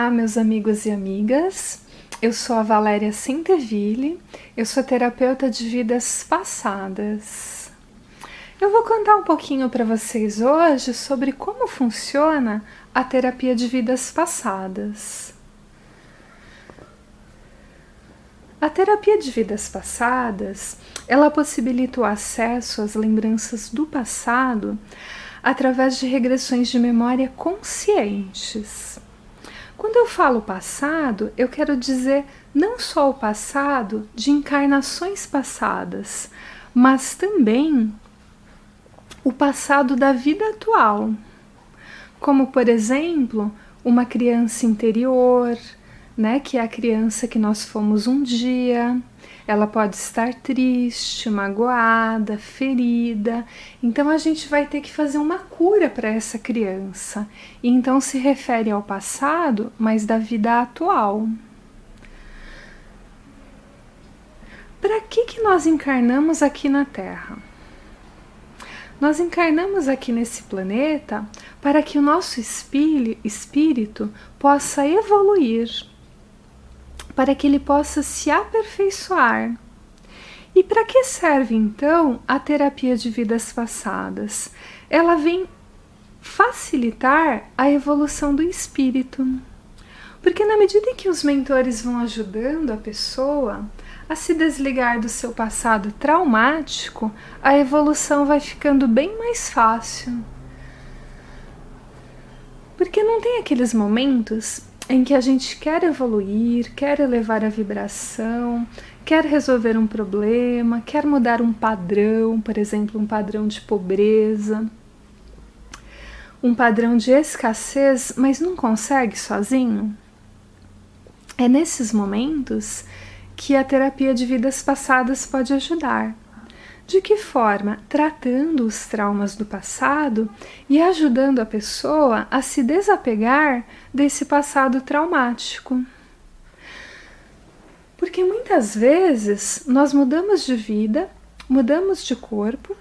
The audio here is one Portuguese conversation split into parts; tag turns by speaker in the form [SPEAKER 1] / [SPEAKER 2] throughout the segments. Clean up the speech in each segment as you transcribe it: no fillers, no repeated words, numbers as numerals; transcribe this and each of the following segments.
[SPEAKER 1] Olá, meus amigos e amigas. Eu sou a Valéria Centeville, eu sou terapeuta de vidas passadas. Eu vou contar um pouquinho para vocês hoje sobre como funciona a terapia de vidas passadas. A terapia de vidas passadas, ela possibilita o acesso às lembranças do passado através de regressões de memória conscientes. Quando eu falo passado, eu quero dizer não só o passado de encarnações passadas, mas também o passado da vida atual. Como, por exemplo, uma criança interior, que é a criança que nós fomos um dia. Ela pode estar triste, magoada, ferida. Então a gente vai ter que fazer uma cura para essa criança. E então se refere ao passado, mas da vida atual. Para que nós encarnamos aqui na Terra? Nós encarnamos aqui nesse planeta para que o nosso espírito possa evoluir, para que ele possa se aperfeiçoar. E para que serve então a terapia de vidas passadas? Ela vem facilitar a evolução do espírito. Porque na medida em que os mentores vão ajudando a pessoa a se desligar do seu passado traumático, a evolução vai ficando bem mais fácil. Porque não tem aqueles momentos em que a gente quer evoluir, quer elevar a vibração, quer resolver um problema, quer mudar um padrão, por exemplo, um padrão de pobreza, um padrão de escassez, mas não consegue sozinho? É nesses momentos que a terapia de vidas passadas pode ajudar. De que forma? Tratando os traumas do passado e ajudando a pessoa a se desapegar desse passado traumático. Porque muitas vezes nós mudamos de vida, mudamos de corpo,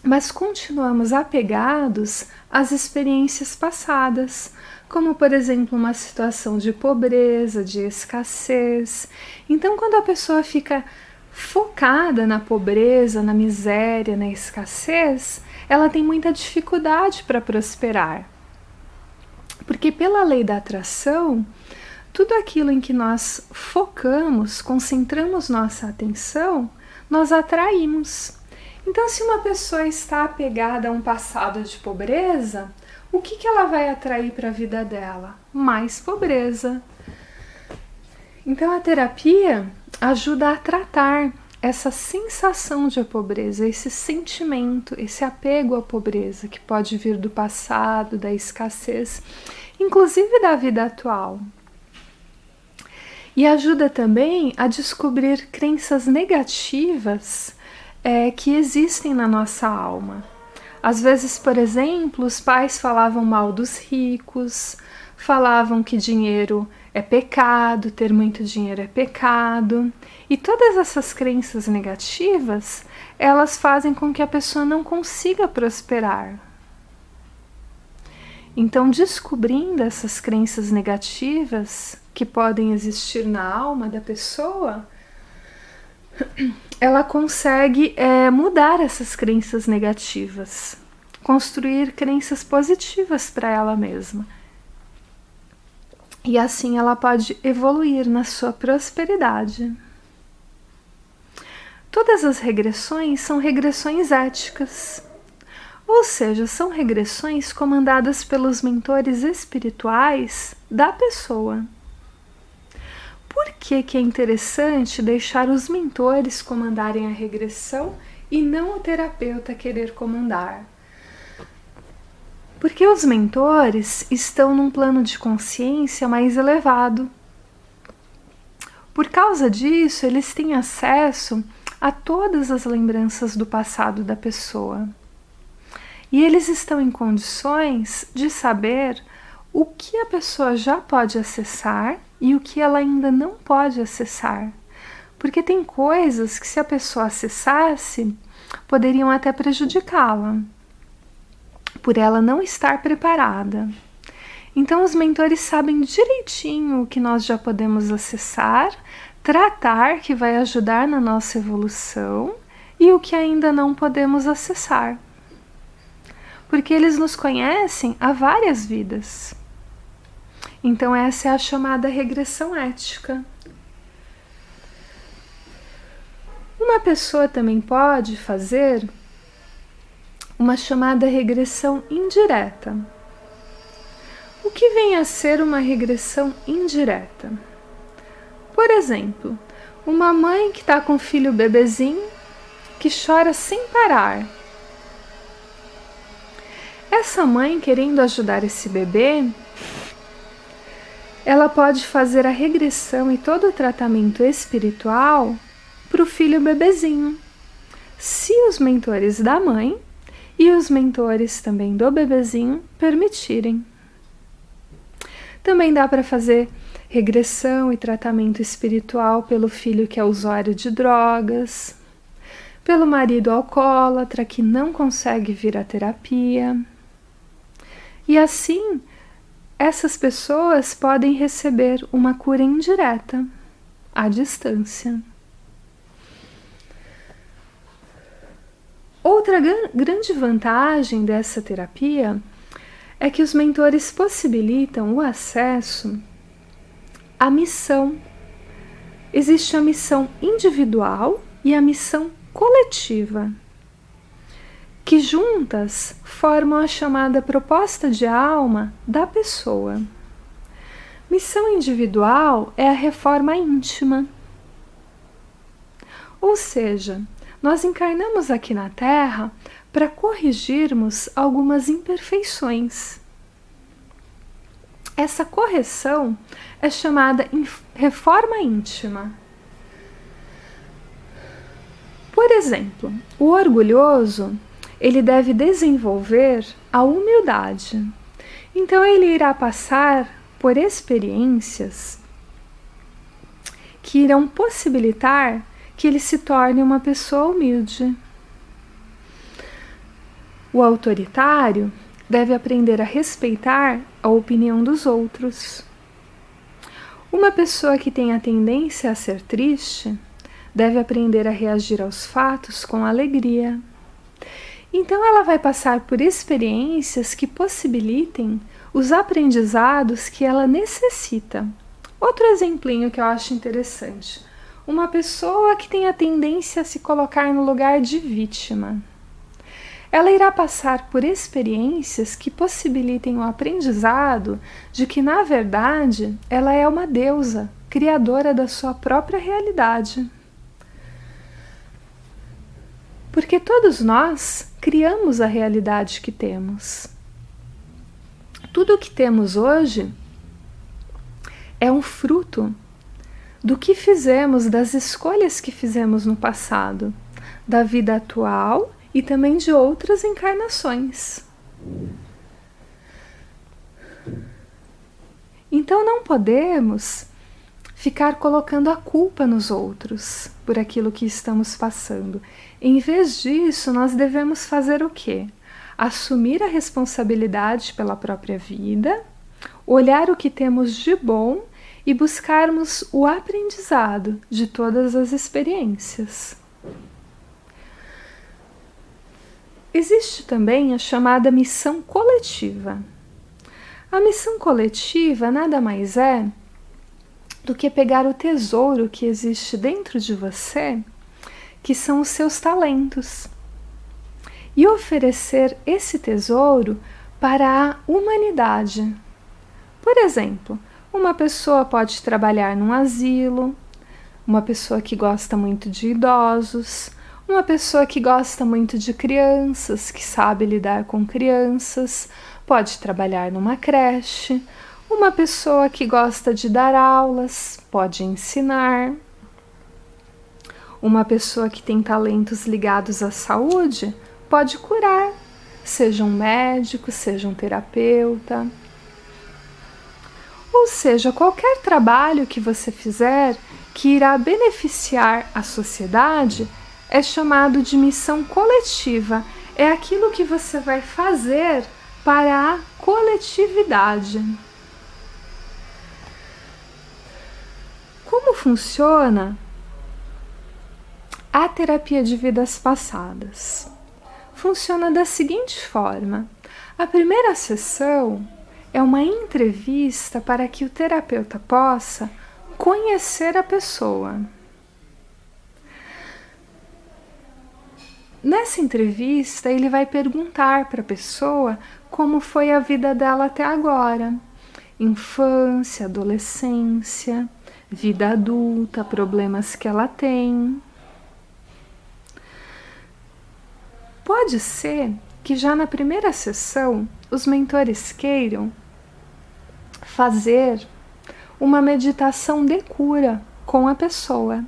[SPEAKER 1] mas continuamos apegados às experiências passadas, como por exemplo uma situação de pobreza, de escassez. Então quando a pessoa fica focada na pobreza, na miséria, na escassez, ela tem muita dificuldade para prosperar. Porque pela lei da atração, tudo aquilo em que nós focamos, concentramos nossa atenção, nós atraímos. Então, se uma pessoa está apegada a um passado de pobreza, o que ela vai atrair para a vida dela? Mais pobreza. Então, a terapia ajuda a tratar essa sensação de pobreza, esse sentimento, esse apego à pobreza que pode vir do passado, da escassez, inclusive da vida atual. E ajuda também a descobrir crenças negativas que existem na nossa alma. Às vezes, por exemplo, os pais falavam mal dos ricos, falavam que dinheiro é pecado, ter muito dinheiro é pecado. E todas essas crenças negativas, elas fazem com que a pessoa não consiga prosperar. Então, descobrindo essas crenças negativas que podem existir na alma da pessoa, ela consegue mudar essas crenças negativas, construir crenças positivas para ela mesma. E assim ela pode evoluir na sua prosperidade. Todas as regressões são regressões éticas, ou seja, são regressões comandadas pelos mentores espirituais da pessoa. Por que é interessante deixar os mentores comandarem a regressão e não o terapeuta querer comandar? Porque os mentores estão num plano de consciência mais elevado. Por causa disso, eles têm acesso a todas as lembranças do passado da pessoa. E eles estão em condições de saber o que a pessoa já pode acessar e o que ela ainda não pode acessar. Porque tem coisas que, se a pessoa acessasse, poderiam até prejudicá-la, por ela não estar preparada. Então os mentores sabem direitinho o que nós já podemos acessar, tratar, que vai ajudar na nossa evolução, e o que ainda não podemos acessar. Porque eles nos conhecem há várias vidas. Então essa é a chamada regressão ética. Uma pessoa também pode fazer uma chamada regressão indireta. O que vem a ser uma regressão indireta? Por exemplo, uma mãe que está com um filho bebezinho que chora sem parar. Essa mãe, querendo ajudar esse bebê, ela pode fazer a regressão e todo o tratamento espiritual para o filho bebezinho, se os mentores da mãe e os mentores também do bebezinho permitirem. Também dá para fazer regressão e tratamento espiritual pelo filho que é usuário de drogas, pelo marido alcoólatra que não consegue vir à terapia. E assim, essas pessoas podem receber uma cura indireta, à distância. Outra grande vantagem dessa terapia é que os mentores possibilitam o acesso à missão. Existe a missão individual e a missão coletiva, que juntas formam a chamada proposta de alma da pessoa. Missão individual é a reforma íntima. Ou seja, nós encarnamos aqui na Terra para corrigirmos algumas imperfeições. Essa correção é chamada reforma íntima. Por exemplo, o orgulhoso, ele deve desenvolver a humildade. Então ele irá passar por experiências que irão possibilitar que ele se torne uma pessoa humilde. O autoritário deve aprender a respeitar a opinião dos outros. Uma pessoa que tem a tendência a ser triste deve aprender a reagir aos fatos com alegria. Então ela vai passar por experiências que possibilitem os aprendizados que ela necessita. Outro exemplinho que eu acho interessante. Uma pessoa que tem a tendência a se colocar no lugar de vítima. Ela irá passar por experiências que possibilitem o aprendizado de que, na verdade, ela é uma deusa, criadora da sua própria realidade. Porque todos nós criamos a realidade que temos. Tudo o que temos hoje é um fruto do que fizemos, das escolhas que fizemos no passado, da vida atual e também de outras encarnações. Então não podemos ficar colocando a culpa nos outros por aquilo que estamos passando. Em vez disso, nós devemos fazer o quê? Assumir a responsabilidade pela própria vida, olhar o que temos de bom e buscarmos o aprendizado de todas as experiências. Existe também a chamada missão coletiva. A missão coletiva nada mais é do que pegar o tesouro que existe dentro de você, que são os seus talentos, e oferecer esse tesouro para a humanidade. Por exemplo, uma pessoa pode trabalhar num asilo, uma pessoa que gosta muito de idosos, uma pessoa que gosta muito de crianças, que sabe lidar com crianças, pode trabalhar numa creche. Uma pessoa que gosta de dar aulas, pode ensinar. Uma pessoa que tem talentos ligados à saúde, pode curar, seja um médico, seja um terapeuta. Ou seja, qualquer trabalho que você fizer que irá beneficiar a sociedade é chamado de missão coletiva. É aquilo que você vai fazer para a coletividade. Como funciona a terapia de vidas passadas? Funciona da seguinte forma: a primeira sessão é uma entrevista para que o terapeuta possa conhecer a pessoa. Nessa entrevista, ele vai perguntar para a pessoa como foi a vida dela até agora: infância, adolescência, vida adulta, problemas que ela tem. Pode ser que já na primeira sessão os mentores queiram fazer uma meditação de cura com a pessoa.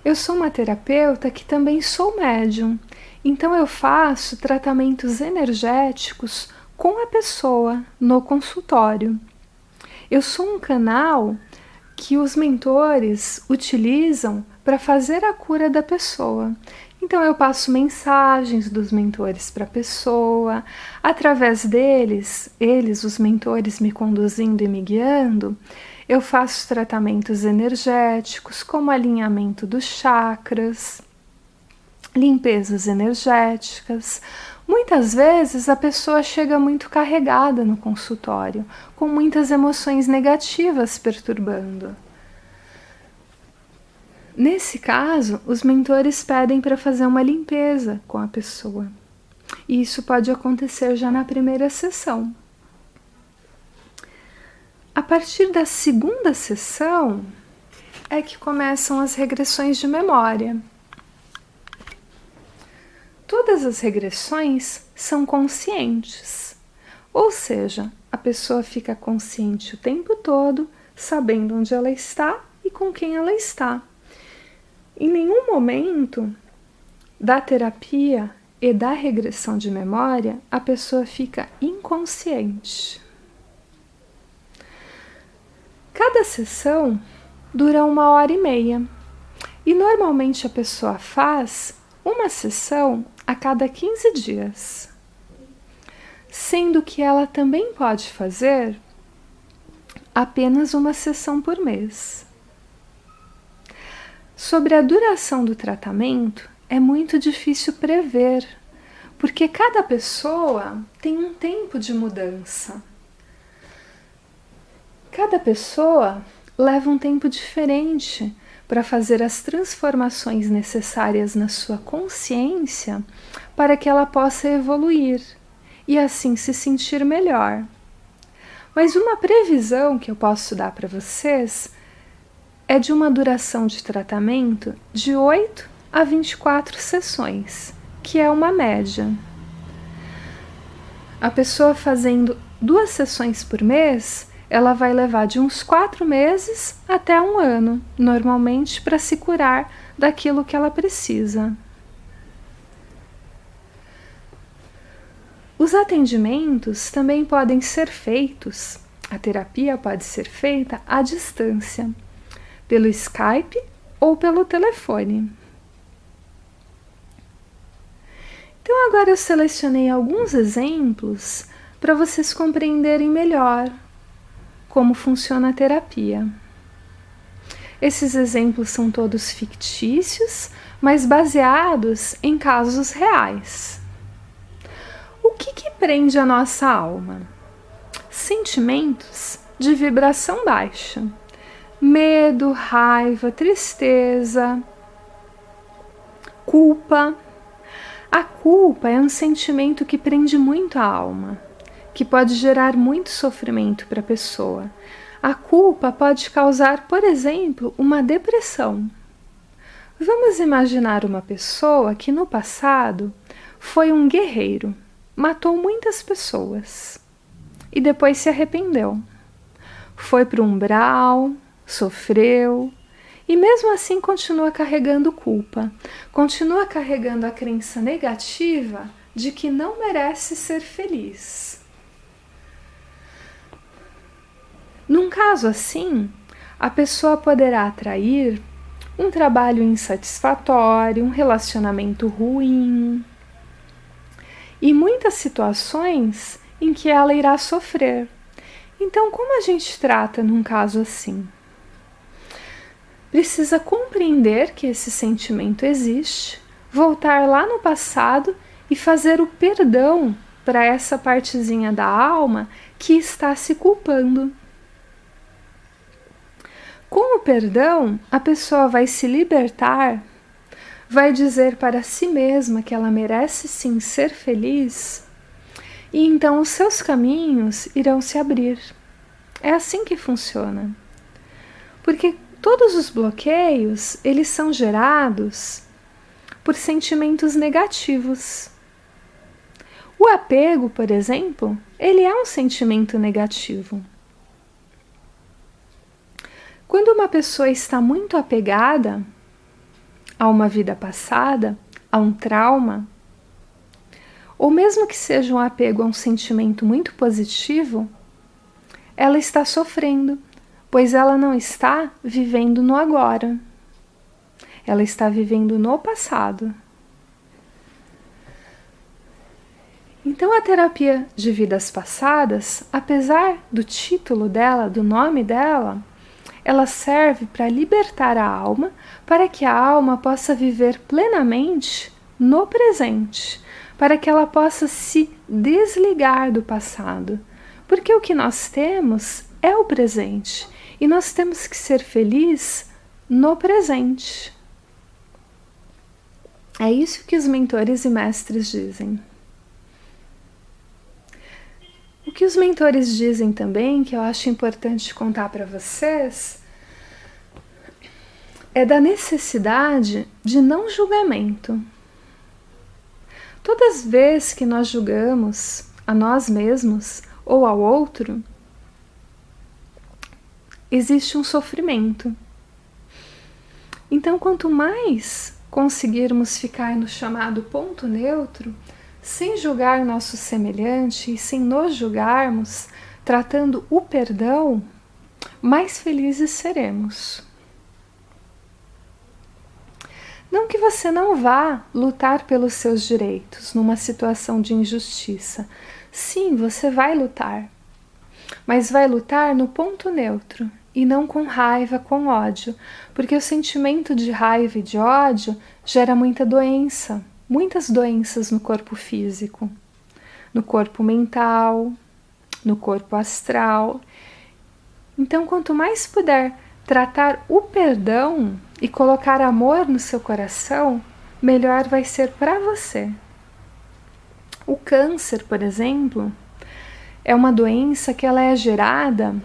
[SPEAKER 1] Eu sou uma terapeuta que também sou médium, então eu faço tratamentos energéticos com a pessoa no consultório. Eu sou um canal que os mentores utilizam para fazer a cura da pessoa. Então eu passo mensagens dos mentores para a pessoa, através deles, os mentores me conduzindo e me guiando, eu faço tratamentos energéticos, como alinhamento dos chakras, limpezas energéticas. Muitas vezes a pessoa chega muito carregada no consultório, com muitas emoções negativas perturbando. Nesse caso, os mentores pedem para fazer uma limpeza com a pessoa. E isso pode acontecer já na primeira sessão. A partir da segunda sessão é que começam as regressões de memória. Todas as regressões são conscientes, ou seja, a pessoa fica consciente o tempo todo, sabendo onde ela está e com quem ela está. Em nenhum momento da terapia e da regressão de memória, a pessoa fica inconsciente. Cada sessão dura 1h30 e normalmente a pessoa faz uma sessão a cada 15 dias, sendo que ela também pode fazer apenas uma sessão por mês. Sobre a duração do tratamento, é muito difícil prever, porque cada pessoa tem um tempo de mudança. Cada pessoa leva um tempo diferente para fazer as transformações necessárias na sua consciência para que ela possa evoluir e assim se sentir melhor. Mas uma previsão que eu posso dar para vocês é de uma duração de tratamento de 8 a 24 sessões, que é uma média. A pessoa fazendo 2 sessões por mês, ela vai levar de uns 4 meses até 1 ano, normalmente para se curar daquilo que ela precisa. Os atendimentos também podem ser feitos, a terapia pode ser feita à distância, pelo Skype ou pelo telefone. Então agora eu selecionei alguns exemplos para vocês compreenderem melhor como funciona a terapia. Esses exemplos são todos fictícios, mas baseados em casos reais. O que prende a nossa alma? Sentimentos de vibração baixa. Medo, raiva, tristeza, culpa. A culpa é um sentimento que prende muito a alma, que pode gerar muito sofrimento para a pessoa. A culpa pode causar, por exemplo, uma depressão. Vamos imaginar uma pessoa que no passado foi um guerreiro, matou muitas pessoas e depois se arrependeu. Foi para o umbral, sofreu e mesmo assim continua carregando culpa, continua carregando a crença negativa de que não merece ser feliz. Num caso assim, a pessoa poderá atrair um trabalho insatisfatório, um relacionamento ruim. e muitas situações em que ela irá sofrer. Então, como a gente trata num caso assim? Precisa compreender que esse sentimento existe, voltar lá no passado e fazer o perdão para essa partezinha da alma que está se culpando. Com o perdão, a pessoa vai se libertar, vai dizer para si mesma que ela merece sim ser feliz, e então os seus caminhos irão se abrir. É assim que funciona. Porque todos os bloqueios, eles são gerados por sentimentos negativos. O apego, por exemplo, ele é um sentimento negativo. Quando uma pessoa está muito apegada a uma vida passada, a um trauma, ou mesmo que seja um apego a um sentimento muito positivo, ela está sofrendo, pois ela não está vivendo no agora. Ela está vivendo no passado. Então a terapia de vidas passadas, apesar do título dela, do nome dela, ela serve para libertar a alma, para que a alma possa viver plenamente no presente, para que ela possa se desligar do passado. Porque o que nós temos é o presente, e nós temos que ser felizes no presente. É isso que os mentores e mestres dizem. O que os mentores dizem também, que eu acho importante contar para vocês, é da necessidade de não julgamento. Todas as vezes que nós julgamos a nós mesmos ou ao outro, existe um sofrimento. Então, quanto mais conseguirmos ficar no chamado ponto neutro, sem julgar nosso semelhante e sem nos julgarmos, tratando o perdão, mais felizes seremos. Não que você não vá lutar pelos seus direitos numa situação de injustiça. Sim, você vai lutar, mas vai lutar no ponto neutro e não com raiva, com ódio, porque o sentimento de raiva e de ódio gera muita doença. Muitas doenças no corpo físico, no corpo mental, no corpo astral. Então, quanto mais puder tratar o perdão e colocar amor no seu coração, melhor vai ser para você. O câncer, por exemplo, é uma doença que ela é gerada,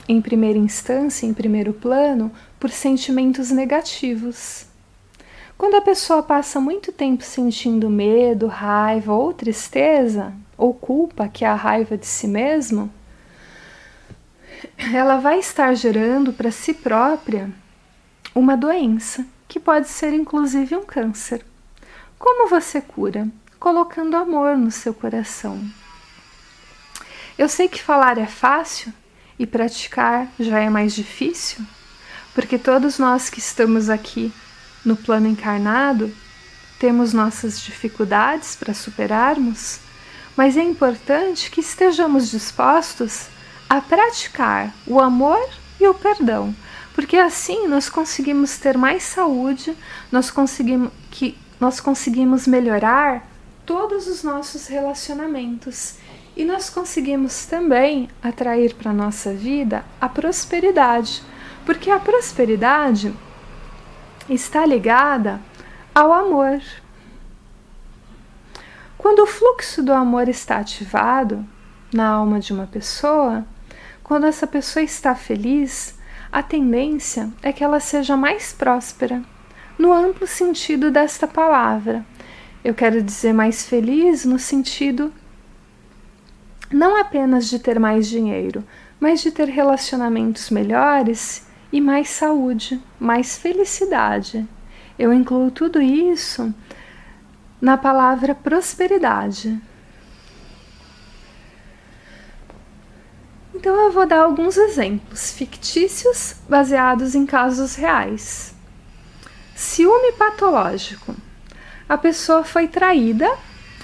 [SPEAKER 1] em primeira instância, em primeiro plano, por sentimentos negativos. Quando a pessoa passa muito tempo sentindo medo, raiva ou tristeza, ou culpa, que é a raiva de si mesmo, ela vai estar gerando para si própria uma doença, que pode ser inclusive um câncer. Como você cura? Colocando amor no seu coração. Eu sei que falar é fácil e praticar já é mais difícil, porque todos nós que estamos aqui no plano encarnado, temos nossas dificuldades para superarmos, mas é importante que estejamos dispostos a praticar o amor e o perdão, porque assim nós conseguimos ter mais saúde, nós conseguimos melhorar todos os nossos relacionamentos e nós conseguimos também atrair para a nossa vida a prosperidade, porque a prosperidade está ligada ao amor. Quando o fluxo do amor está ativado na alma de uma pessoa, quando essa pessoa está feliz, a tendência é que ela seja mais próspera, no amplo sentido desta palavra. Eu quero dizer mais feliz no sentido não apenas de ter mais dinheiro, mas de ter relacionamentos melhores e mais saúde, mais felicidade. Eu incluo tudo isso na palavra prosperidade. Então eu vou dar alguns exemplos fictícios baseados em casos reais. Ciúme patológico. A pessoa foi traída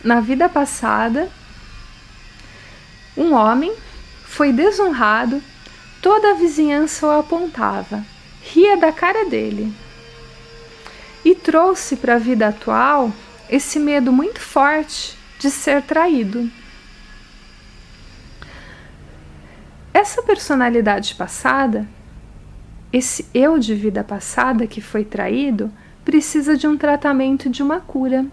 [SPEAKER 1] na vida passada, um homem foi desonrado, toda a vizinhança o apontava, ria da cara dele. E trouxe para a vida atual esse medo muito forte de ser traído. Essa personalidade passada, esse eu de vida passada que foi traído, precisa de um tratamento, de uma cura.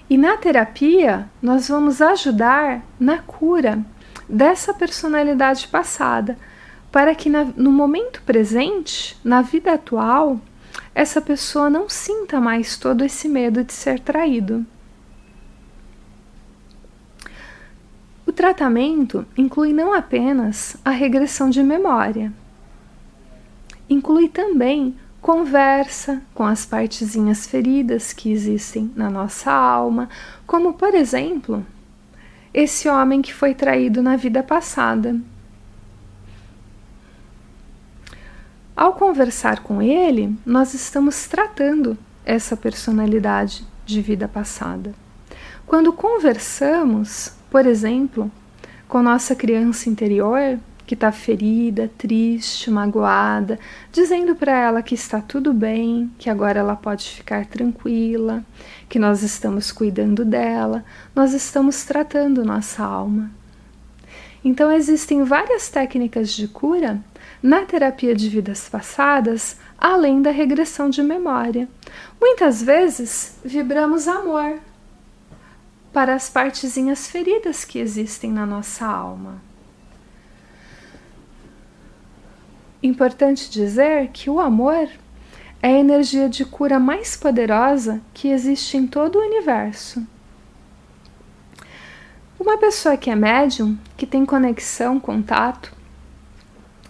[SPEAKER 1] E na terapia, nós vamos ajudar na cura dessa personalidade passada, para que no momento presente, na vida atual, essa pessoa não sinta mais todo esse medo de ser traído. O tratamento inclui não apenas a regressão de memória, inclui também conversa com as partezinhas feridas que existem na nossa alma, como, por exemplo, esse homem que foi traído na vida passada. Ao conversar com ele, nós estamos tratando essa personalidade de vida passada. Quando conversamos, por exemplo, com nossa criança interior, que está ferida, triste, magoada, dizendo para ela que está tudo bem, que agora ela pode ficar tranquila, que nós estamos cuidando dela, nós estamos tratando nossa alma. Então existem várias técnicas de cura na terapia de vidas passadas, além da regressão de memória. Muitas vezes vibramos amor para as partezinhas feridas que existem na nossa alma. Importante dizer que o amor é a energia de cura mais poderosa que existe em todo o universo. Uma pessoa que é médium, que tem conexão, contato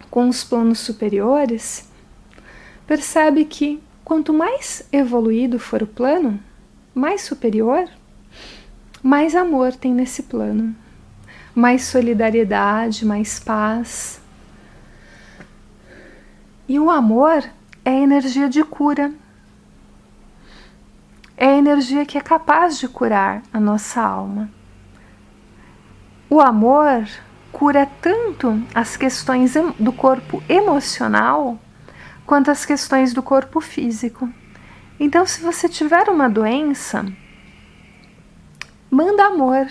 [SPEAKER 1] com os planos superiores, percebe que quanto mais evoluído for o plano, mais superior, mais amor tem nesse plano, mais solidariedade, mais paz. E o amor é a energia de cura. É a energia que é capaz de curar a nossa alma. O amor cura tanto as questões do corpo emocional quanto as questões do corpo físico. Então, se você tiver uma doença, manda amor,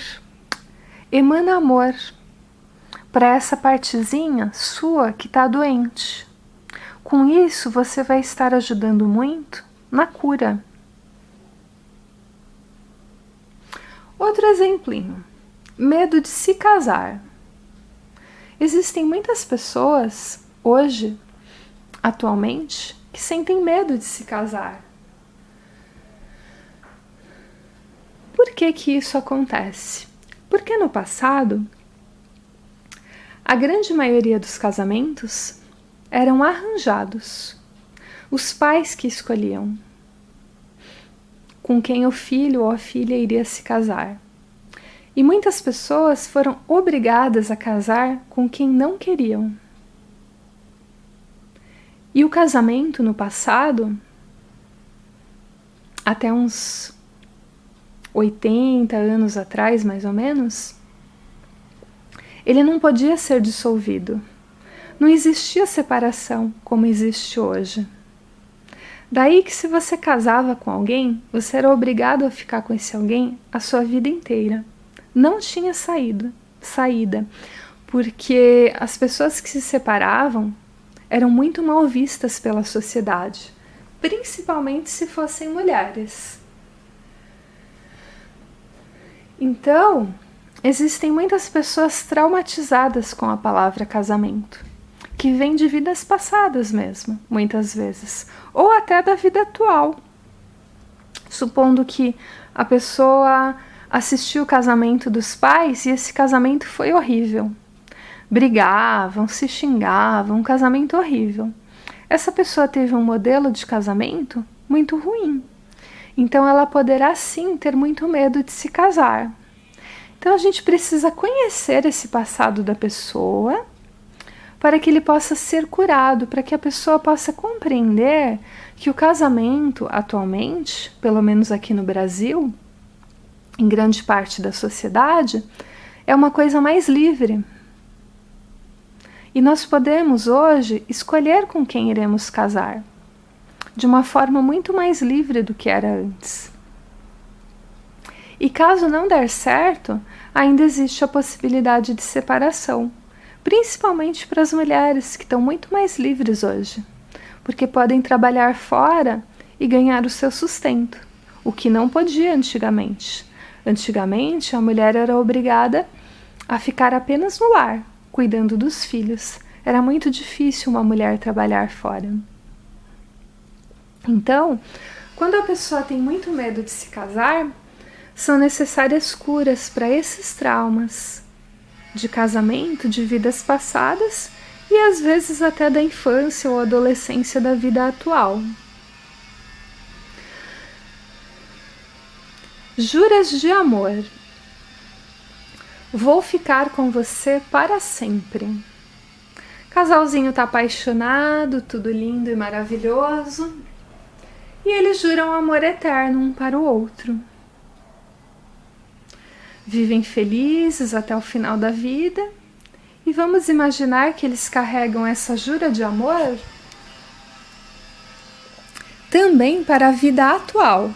[SPEAKER 1] emana amor para essa partezinha sua que está doente. Com isso, você vai estar ajudando muito na cura. Outro exemplinho. Medo de se casar. Existem muitas pessoas, hoje, atualmente, que sentem medo de se casar. Por que que isso acontece? Porque no passado, a grande maioria dos casamentos eram arranjados. Os pais que escolhiam com quem o filho ou a filha iria se casar. E muitas pessoas foram obrigadas a casar com quem não queriam. E o casamento no passado, até uns 80 anos atrás, mais ou menos, ele não podia ser dissolvido. Não existia separação como existe hoje. Daí que se você casava com alguém, você era obrigado a ficar com esse alguém a sua vida inteira. Não tinha saída, porque as pessoas que se separavam eram muito mal vistas pela sociedade, principalmente se fossem mulheres. Então, existem muitas pessoas traumatizadas com a palavra casamento, que vem de vidas passadas mesmo, muitas vezes, ou até da vida atual. Supondo que a pessoa assistiu o casamento dos pais e esse casamento foi horrível. Brigavam, se xingavam, um casamento horrível. Essa pessoa teve um modelo de casamento muito ruim. Então ela poderá sim ter muito medo de se casar. Então a gente precisa conhecer esse passado da pessoa para que ele possa ser curado, para que a pessoa possa compreender que o casamento atualmente, pelo menos aqui no Brasil, em grande parte da sociedade, é uma coisa mais livre. E nós podemos hoje escolher com quem iremos casar, de uma forma muito mais livre do que era antes. E caso não der certo, ainda existe a possibilidade de separação, principalmente para as mulheres que estão muito mais livres hoje, porque podem trabalhar fora e ganhar o seu sustento, o que não podia antigamente. Antigamente, a mulher era obrigada a ficar apenas no lar, cuidando dos filhos. Era muito difícil uma mulher trabalhar fora. Então, quando a pessoa tem muito medo de se casar, são necessárias curas para esses traumas de casamento, de vidas passadas e às vezes até da infância ou adolescência da vida atual. Juras de amor. Vou ficar com você para sempre. Casalzinho tá apaixonado, tudo lindo e maravilhoso, e eles juram amor eterno um para o outro. Vivem felizes até o final da vida, e vamos imaginar que eles carregam essa jura de amor também para a vida atual.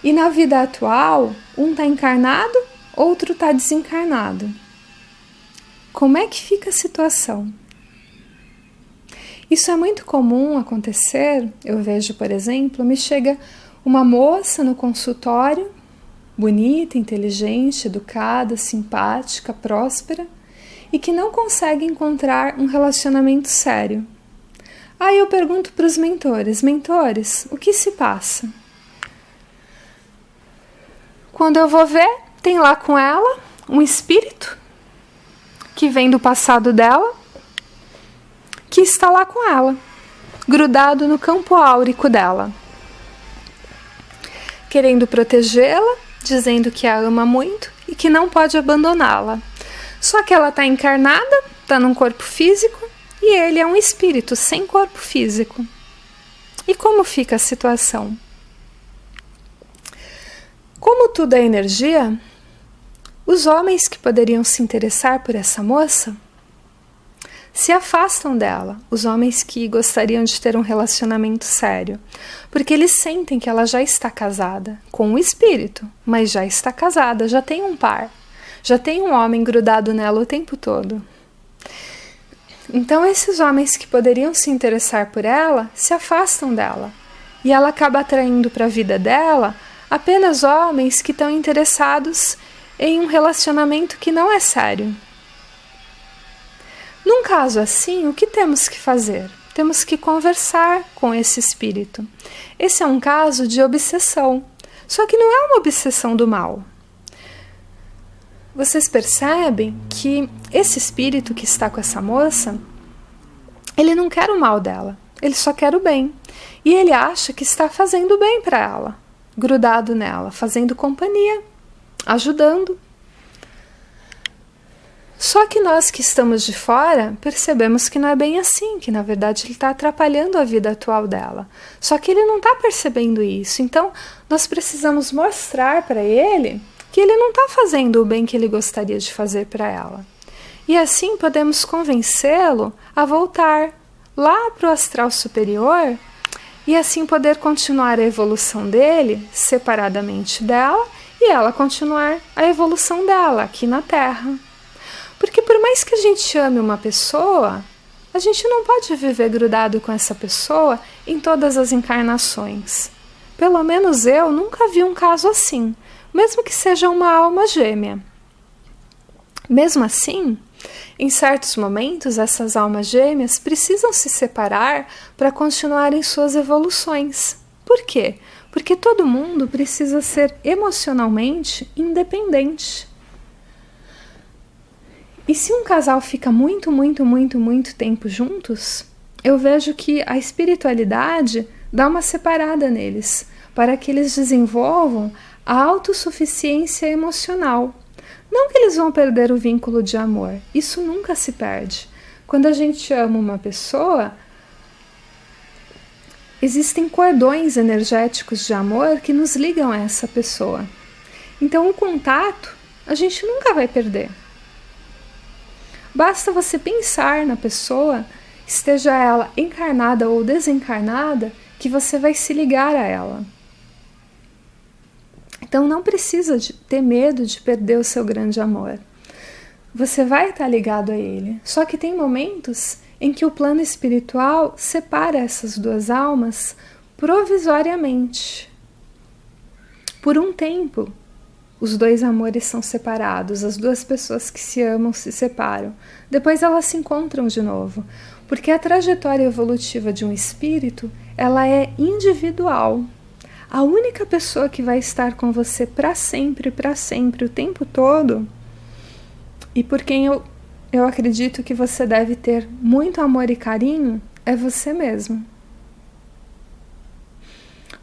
[SPEAKER 1] E na vida atual, um está encarnado, outro está desencarnado. Como é que fica a situação? Isso é muito comum acontecer. Eu vejo, por exemplo, me chega uma moça no consultório, bonita, inteligente, educada, simpática, próspera, e que não consegue encontrar um relacionamento sério. Aí eu pergunto para os mentores, o que se passa? Quando eu vou ver, tem lá com ela um espírito que vem do passado dela, que está lá com ela, grudado no campo áurico dela, querendo protegê-la, dizendo que a ama muito e que não pode abandoná-la. Só que ela está encarnada, está num corpo físico, e ele é um espírito sem corpo físico. E como fica a situação? Como tudo é energia, os homens que poderiam se interessar por essa moça se afastam dela, os homens que gostariam de ter um relacionamento sério, porque eles sentem que ela já está casada com um espírito, mas já está casada, já tem um par, já tem um homem grudado nela o tempo todo. Então esses homens que poderiam se interessar por ela se afastam dela, e ela acaba atraindo para a vida dela apenas homens que estão interessados em um relacionamento que não é sério. Num caso assim, o que temos que fazer? Temos que conversar com esse espírito. Esse é um caso de obsessão, só que não é uma obsessão do mal. Vocês percebem que esse espírito que está com essa moça, ele não quer o mal dela, ele só quer o bem. E ele acha que está fazendo bem para ela, grudado nela, fazendo companhia, ajudando. Só que nós que estamos de fora percebemos que não é bem assim, que na verdade ele está atrapalhando a vida atual dela. Só que ele não está percebendo isso, então nós precisamos mostrar para ele que ele não está fazendo o bem que ele gostaria de fazer para ela. E assim podemos convencê-lo a voltar lá para o astral superior e assim poder continuar a evolução dele separadamente dela e ela continuar a evolução dela aqui na Terra. Porque por mais que a gente ame uma pessoa, a gente não pode viver grudado com essa pessoa em todas as encarnações. Pelo menos eu nunca vi um caso assim, mesmo que seja uma alma gêmea. Mesmo assim, em certos momentos, essas almas gêmeas precisam se separar para continuar em suas evoluções. Por quê? Porque todo mundo precisa ser emocionalmente independente. E se um casal fica muito tempo juntos, eu vejo que a espiritualidade dá uma separada neles, para que eles desenvolvam a autossuficiência emocional. Não que eles vão perder o vínculo de amor, isso nunca se perde. Quando a gente ama uma pessoa, existem cordões energéticos de amor que nos ligam a essa pessoa. Então o contato a gente nunca vai perder. Basta você pensar na pessoa, esteja ela encarnada ou desencarnada, que você vai se ligar a ela. Então não precisa ter medo de perder o seu grande amor. Você vai estar ligado a ele. Só que tem momentos em que o plano espiritual separa essas duas almas provisoriamente. Por um tempo, os dois amores são separados, as duas pessoas que se amam se separam. Depois elas se encontram de novo, porque a trajetória evolutiva de um espírito, ela é individual. A única pessoa que vai estar com você para sempre, o tempo todo, e por quem eu acredito que você deve ter muito amor e carinho, é você mesmo.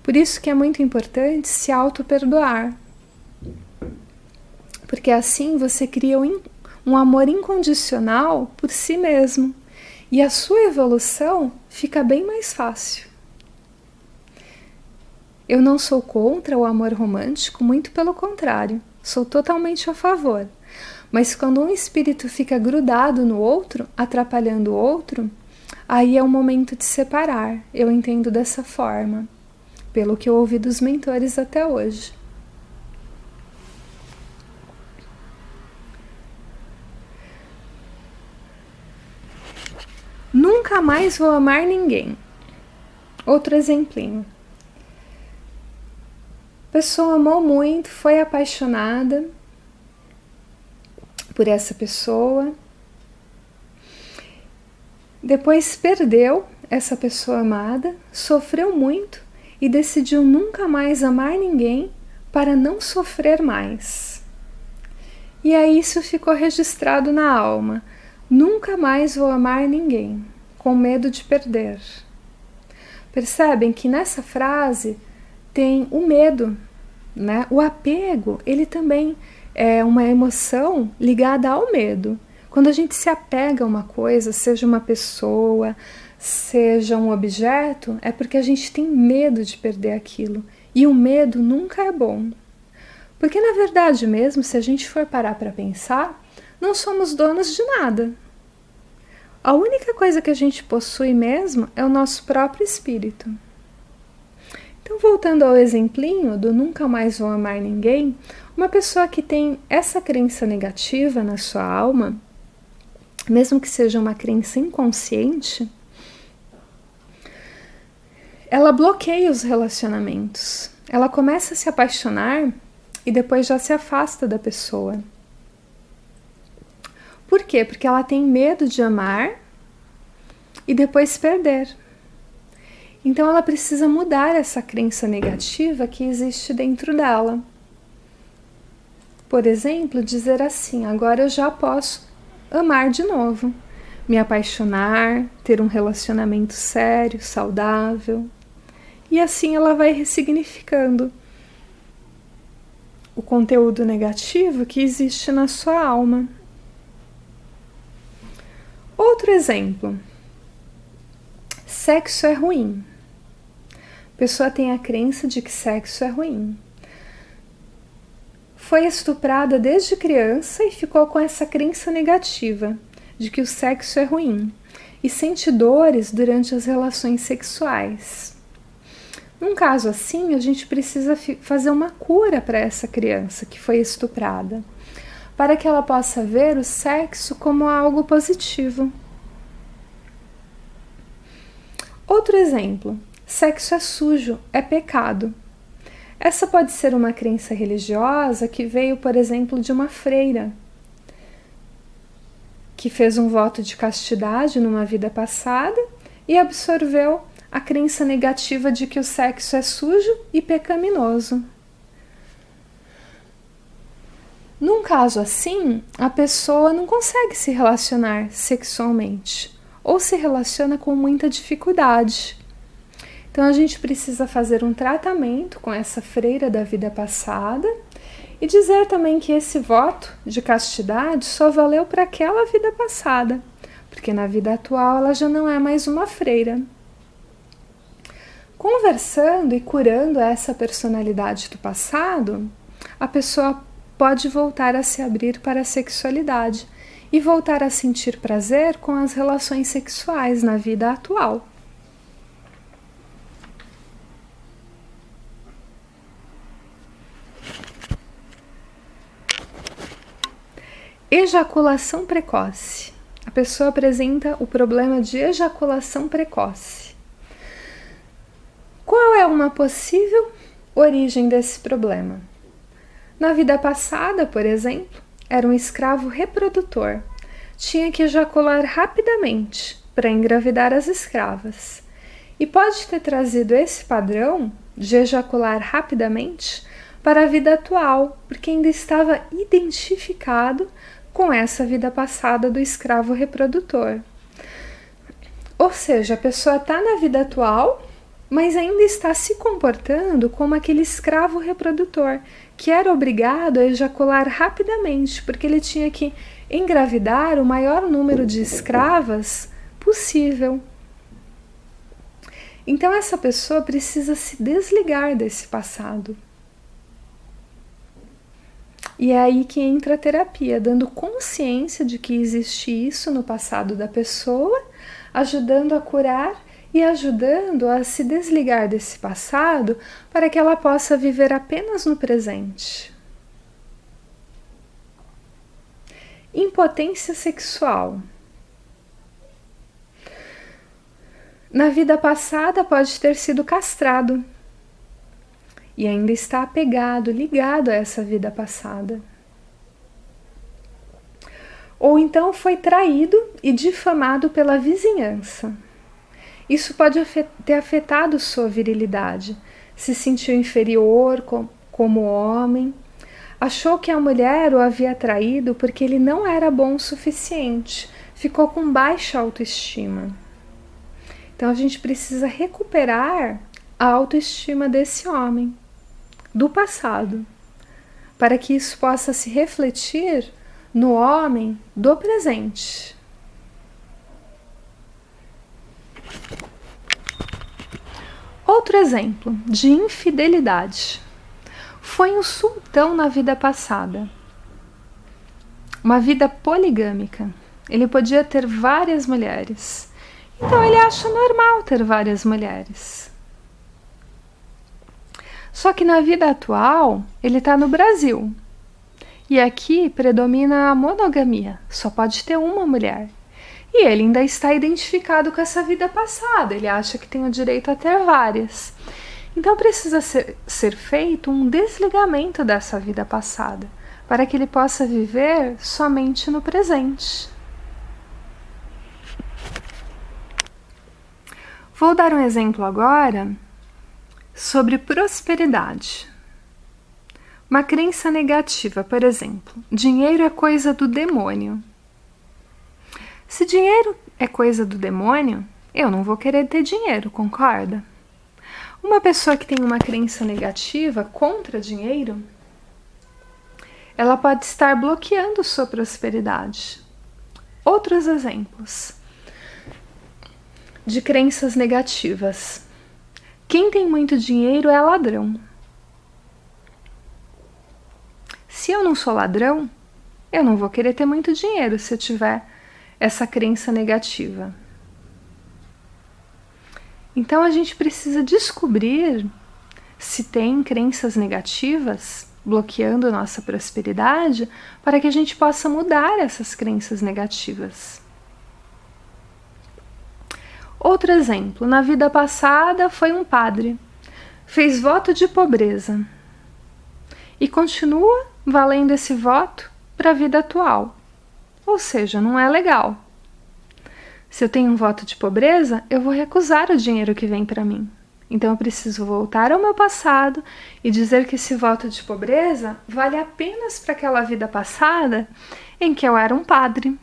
[SPEAKER 1] Por isso que é muito importante se auto-perdoar. Porque assim você cria um amor incondicional por si mesmo. E a sua evolução fica bem mais fácil. Eu não sou contra o amor romântico, muito pelo contrário. Sou totalmente a favor. Mas quando um espírito fica grudado no outro, atrapalhando o outro, aí é o momento de separar. Eu entendo dessa forma, pelo que eu ouvi dos mentores até hoje. Nunca mais vou amar ninguém. Outro exemplinho. A pessoa amou muito, foi apaixonada por essa pessoa. Depois perdeu essa pessoa amada, sofreu muito e decidiu nunca mais amar ninguém para não sofrer mais. E aí isso ficou registrado na alma. Nunca mais vou amar ninguém, com medo de perder. Percebem que nessa frase tem o medo, né? O apego, ele também é uma emoção ligada ao medo. Quando a gente se apega a uma coisa, seja uma pessoa, seja um objeto, é porque a gente tem medo de perder aquilo. E o medo nunca é bom. Porque na verdade mesmo, se a gente for parar para pensar, não somos donos de nada. A única coisa que a gente possui mesmo é o nosso próprio espírito. Então, voltando ao exemplinho do nunca mais vou amar ninguém, uma pessoa que tem essa crença negativa na sua alma, mesmo que seja uma crença inconsciente, ela bloqueia os relacionamentos. Ela começa a se apaixonar e depois já se afasta da pessoa. Por quê? Porque ela tem medo de amar e depois perder. Então ela precisa mudar essa crença negativa que existe dentro dela. Por exemplo, dizer assim: agora eu já posso amar de novo, me apaixonar, ter um relacionamento sério, saudável. E assim ela vai ressignificando o conteúdo negativo que existe na sua alma. Outro exemplo. Sexo é ruim. A pessoa tem a crença de que sexo é ruim. Foi estuprada desde criança e ficou com essa crença negativa de que o sexo é ruim e sente dores durante as relações sexuais. Num caso assim, a gente precisa fazer uma cura para essa criança que foi estuprada, para que ela possa ver o sexo como algo positivo. Outro exemplo, sexo é sujo, é pecado. Essa pode ser uma crença religiosa que veio, por exemplo, de uma freira, que fez um voto de castidade numa vida passada e absorveu a crença negativa de que o sexo é sujo e pecaminoso. Num caso assim, a pessoa não consegue se relacionar sexualmente ou se relaciona com muita dificuldade. Então a gente precisa fazer um tratamento com essa freira da vida passada E dizer também que esse voto de castidade só valeu para aquela vida passada, porque na vida atual ela já não é mais uma freira. Conversando e curando essa personalidade do passado, a pessoa pode voltar a se abrir para a sexualidade e voltar a sentir prazer com as relações sexuais na vida atual. Ejaculação precoce. A pessoa apresenta o problema de ejaculação precoce. Qual é uma possível origem desse problema? Na vida passada, por exemplo, era um escravo reprodutor. Tinha que ejacular rapidamente para engravidar as escravas. E pode ter trazido esse padrão de ejacular rapidamente para a vida atual, porque ainda estava identificado com essa vida passada do escravo reprodutor. Ou seja, a pessoa está na vida atual, mas ainda está se comportando como aquele escravo reprodutor, que era obrigado a ejacular rapidamente, porque ele tinha que engravidar o maior número de escravas possível. Então essa pessoa precisa se desligar desse passado. E é aí que entra a terapia, dando consciência de que existe isso no passado da pessoa, ajudando a curar e ajudando a se desligar desse passado para que ela possa viver apenas no presente. Impotência sexual. Na vida passada pode ter sido castrado e ainda está apegado, ligado a essa vida passada. Ou então foi traído e difamado pela vizinhança. Isso pode ter afetado sua virilidade, se sentiu inferior como homem, achou que a mulher o havia traído porque ele não era bom o suficiente, ficou com baixa autoestima. Então a gente precisa recuperar a autoestima desse homem, do passado, para que isso possa se refletir no homem do presente. Outro exemplo de infidelidade. Foi um sultão na vida passada. Uma vida poligâmica. Ele podia ter várias mulheres. Então ele acha normal ter várias mulheres. Só que na vida atual, ele está no Brasil. E aqui predomina a monogamia. Só pode ter uma mulher. E ele ainda está identificado com essa vida passada. Ele acha que tem o direito a ter várias. Então precisa ser feito um desligamento dessa vida passada, para que ele possa viver somente no presente. Vou dar um exemplo agora sobre prosperidade. Uma crença negativa, por exemplo, dinheiro é coisa do demônio. Se dinheiro é coisa do demônio, eu não vou querer ter dinheiro, concorda? Uma pessoa que tem uma crença negativa contra dinheiro, ela pode estar bloqueando sua prosperidade. Outros exemplos de crenças negativas. Quem tem muito dinheiro é ladrão. Se eu não sou ladrão, eu não vou querer ter muito dinheiro se eu tiver essa crença negativa. Então a gente precisa descobrir se tem crenças negativas bloqueando nossa prosperidade para que a gente possa mudar essas crenças negativas. Outro exemplo, na vida passada foi um padre, fez voto de pobreza e continua valendo esse voto para a vida atual. Ou seja, não é legal. Se eu tenho um voto de pobreza, eu vou recusar o dinheiro que vem para mim. Então eu preciso voltar ao meu passado e dizer que esse voto de pobreza vale apenas para aquela vida passada em que eu era um padre.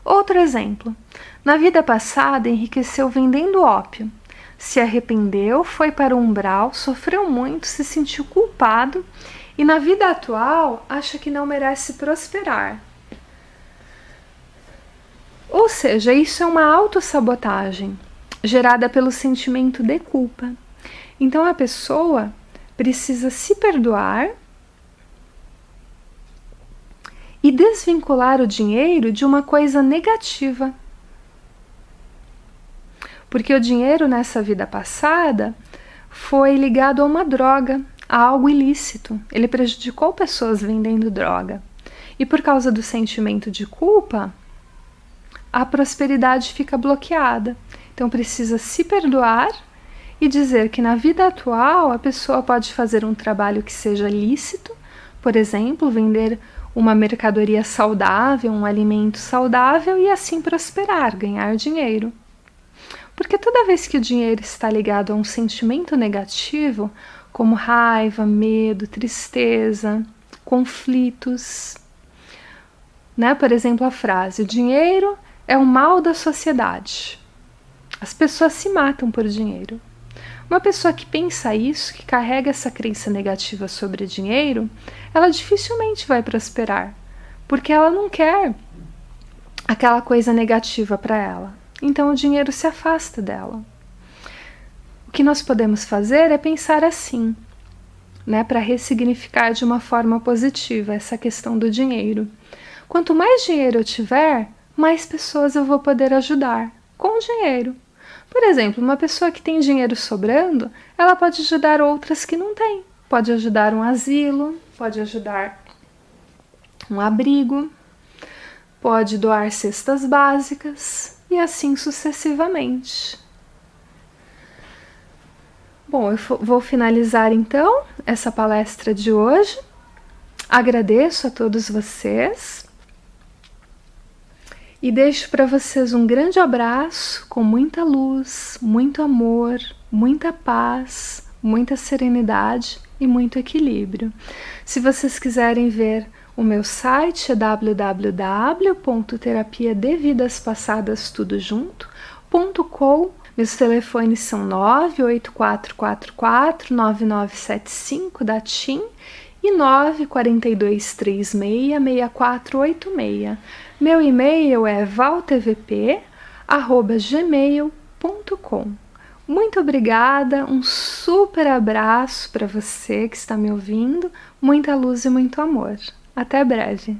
[SPEAKER 1] Outro exemplo. Na vida passada enriqueceu vendendo ópio. se arrependeu, foi para o umbral, sofreu muito, se sentiu culpado e na vida atual acha que não merece prosperar. Ou seja, isso é uma autossabotagem gerada pelo sentimento de culpa. Então a pessoa precisa se perdoar e desvincular o dinheiro de uma coisa negativa. Porque o dinheiro nessa vida passada foi ligado a uma droga, a algo ilícito. Ele prejudicou pessoas vendendo droga. E por causa do sentimento de culpa, a prosperidade fica bloqueada. Então precisa se perdoar e dizer que na vida atual a pessoa pode fazer um trabalho que seja lícito, por exemplo, vender uma mercadoria saudável, um alimento saudável e assim prosperar, ganhar dinheiro. Porque toda vez que o dinheiro está ligado a um sentimento negativo, como raiva, medo, tristeza, conflitos, né? Por exemplo, a frase: o dinheiro é o mal da sociedade. As pessoas se matam por dinheiro. Uma pessoa que pensa isso, que carrega essa crença negativa sobre dinheiro, ela dificilmente vai prosperar, porque ela não quer aquela coisa negativa para ela. Então o dinheiro se afasta dela. O que nós podemos fazer é pensar assim, né, para ressignificar de uma forma positiva essa questão do dinheiro. Quanto mais dinheiro eu tiver, mais pessoas eu vou poder ajudar com dinheiro. Por exemplo, uma pessoa que tem dinheiro sobrando, ela pode ajudar outras que não têm. Pode ajudar um asilo, pode ajudar um abrigo, pode doar cestas básicas e assim sucessivamente. Bom, eu vou finalizar então essa palestra de hoje. Agradeço a todos vocês. E deixo para vocês um grande abraço com muita luz, muito amor, muita paz, muita serenidade e muito equilíbrio. Se vocês quiserem ver o meu site é www.terapiadevidaspassadastudojunto.com. Meus telefones são 984449975 da TIM e 942366486. Meu e-mail é valtvp@gmail.com. Muito obrigada, um super abraço para você que está me ouvindo, muita luz e muito amor. Até breve.